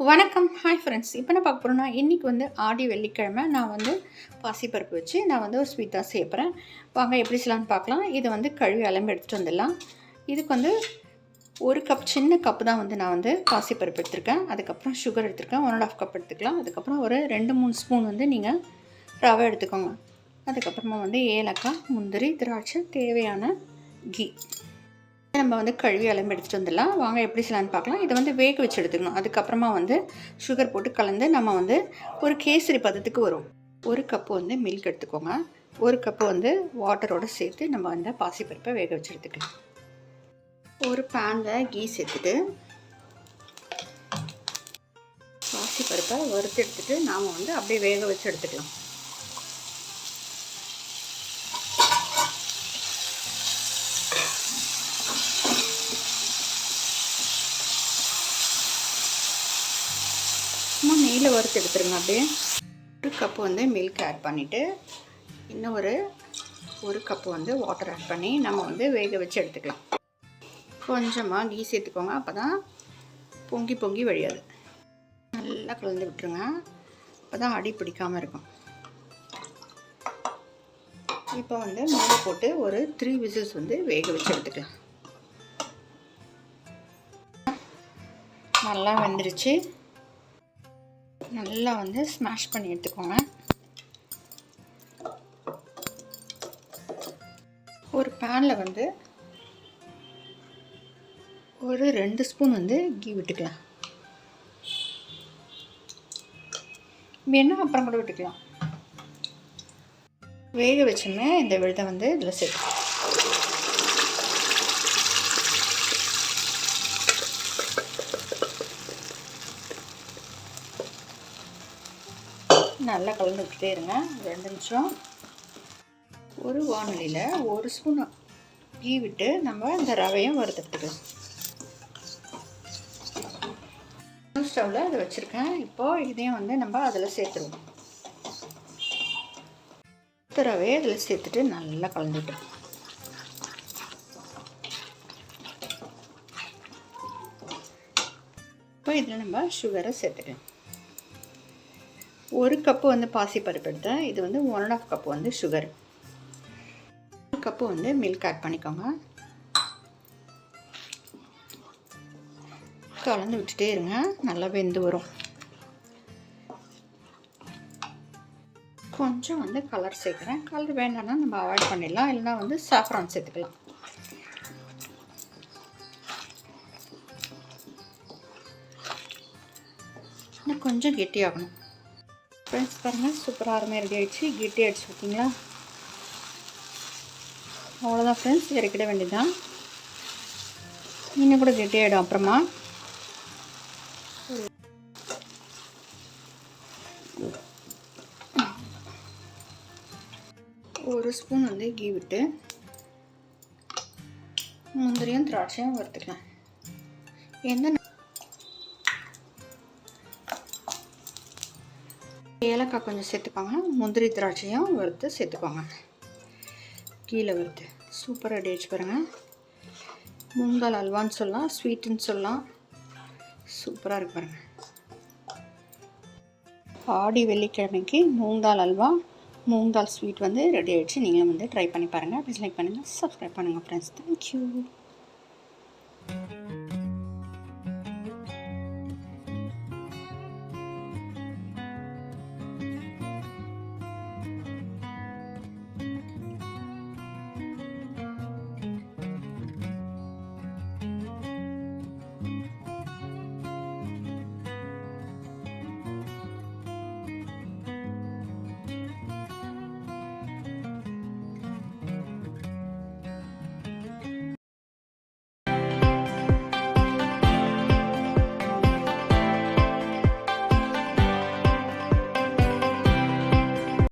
வணக்கம். Hi friends. இப்போ நான் பார்க்க போகிறேன்னா, இன்றைக்கி வந்து ஆடி வெள்ளிக்கிழமை நான் வந்து பாசிப்பருப்பு வச்சு நான் வந்து ஒரு ஸ்வீட் தான் செய்ய போகிறேன். வாங்க எப்படி செய்யலான்னு பார்க்கலாம். இதை வந்து கழுவி அலம்பி எடுத்துகிட்டு வந்துடலாம். இதுக்கு வந்து ஒரு கப் சின்ன கப்பு தான் வந்து நான் வந்து பாசிப்பருப்பு எடுத்திருக்கேன். அதுக்கப்புறம் சுகர் எடுத்திருக்கேன். 1½ கப் எடுத்துக்கலாம். அதுக்கப்புறம் ஒரு 2-3 ஸ்பூன் வந்து நீங்கள் ரவை எடுத்துக்கோங்க. அதுக்கப்புறமா வந்து ஏலக்காய், முந்திரி, திராட்சை, தேவையான கீ நம்ம வந்து கழுவி அலம்பி எடுத்துகிட்டு வந்துடலாம். வாங்க எப்படி செய்யலான்னு பார்க்கலாம். இதை வந்து வேக வச்சு எடுத்துக்கணும். அதுக்கப்புறமா வந்து சுகர் போட்டு கலந்து நம்ம வந்து ஒரு கேசரி பதத்துக்கு வரும். ஒரு கப்பு வந்து மில்க் எடுத்துக்கோங்க. ஒரு கப்பு வந்து வாட்டரோடு சேர்த்து நம்ம வந்து பாசிப்பருப்பை வேக வச்சு எடுத்துக்கலாம். ஒரு பேனில் கீ சேர்த்துட்டு பாசிப்பருப்பை வறுத்து எடுத்துகிட்டு நாம் வந்து அப்படியே வேக வச்சு எடுத்துக்கலாம். சும்மா நெய்யில் வறுத்து எடுத்துருங்க. அப்படியே ஒரு கப்பு வந்து மில்க் ஆட் பண்ணிவிட்டு இன்னும் ஒரு கப்பு வந்து வாட்டர் ஆட் பண்ணி நம்ம வந்து வேக வச்சு எடுத்துக்கலாம். கொஞ்சமாக கீ சேர்த்துக்கோங்க. அப்போ தான் பொங்கி பொங்கி வழியாது. நல்லா கலந்து விட்டுருங்க. அப்போ தான் அடி பிடிக்காமல் இருக்கும். இப்போ வந்து மூளை போட்டு ஒரு 3 விசில்ஸ் வந்து வேக வச்சு எடுத்துக்கலாம். நல்லா வெந்துருச்சு. நல்லா வந்து ஸ்மாஷ் பண்ணி எடுத்துக்கோங்க. ஒரு பேனில் வந்து ஒரு 2 ஸ்பூன் வந்து கீ விட்டுக்கலாம். வேணால் அப்புறம் கூட விட்டுக்கலாம். வேக வச்சோமே இந்த விழுதை வந்து இதில் சேர்த்து நல்லா கலந்து விட்டுட்டே இருங்க. 2 நிமிஷம். ஒரு வானொலியில் 1 ஸ்பூன் கீ விட்டு நம்ம இந்த ரவையும் வறுத்துக்கலாம். ஸ்டவ்வில் அதை வச்சுருக்கேன். இப்போது இதையும் வந்து நம்ம அதில் சேர்த்துருவோம். ரவையை அதில் சேர்த்துட்டு நல்லா கலந்துட்டு இப்போ இதில் நம்ம சுகரை சேர்த்துக்கலாம். ஒரு கப்பு வந்து பாசிப்பருப்பு எடுத்தேன். இது வந்து 1½ கப்பு வந்து சுகர். ஒரு கப்பு வந்து மில்க் ஆட் பண்ணிக்கோங்க. கலந்து விட்டுட்டே இருங்க. நல்லா வெந்து வரும். கொஞ்சம் வந்து கலர் சேர்க்குறேன். கலர் வேண்டாம்னா நம்ம அவாய்ட் பண்ணிடலாம். இல்லைனா வந்து சாஃப்ரான் சேர்த்துக்கலாம். இன்னும் கொஞ்சம் கெட்டியாகணும். ஃப்ரெண்ட்ஸ் பாருங்கள், சூப்பராக அருமையாக ரெடி ஆகிடுச்சு. கெட்டி ஆகிடுச்சு பார்த்தீங்களா? அவ்வளோதான் ஃப்ரெண்ட்ஸ், இறக்கிட வேண்டியதுதான். இன்னும் கூட கெட்டியாகிடும். அப்புறமா ஒரு ஸ்பூன் வந்து கீ விட்டு முந்திரியும் திராட்சையும் வறுத்துக்கலாம். எந்த ஏலக்காய் கொஞ்சம் சேர்த்துக்கோங்க. முந்திரி திராட்சையும் வறுத்து சேர்த்துக்கோங்க. கீழே வறுத்து சூப்பராக ரெடி ஆகிடுச்சு பாருங்கள். மூங்கால் அல்வான்னு சொல்லலாம், ஸ்வீட்டுன்னு சொல்லலாம். சூப்பராக இருக்கு பாருங்கள். ஆடி வெள்ளிக்கிழமைக்கு மூங்கால் அல்வா, மூங்கால் ஸ்வீட் வந்து ரெடி ஆகிடுச்சு. நீங்களும் வந்து ட்ரை பண்ணி பாருங்கள். ப்ளீஸ் லைக் பண்ணுங்கள், சப்ஸ்கிரைப் பண்ணுங்கள் ஃப்ரெண்ட்ஸ். தேங்க்யூ.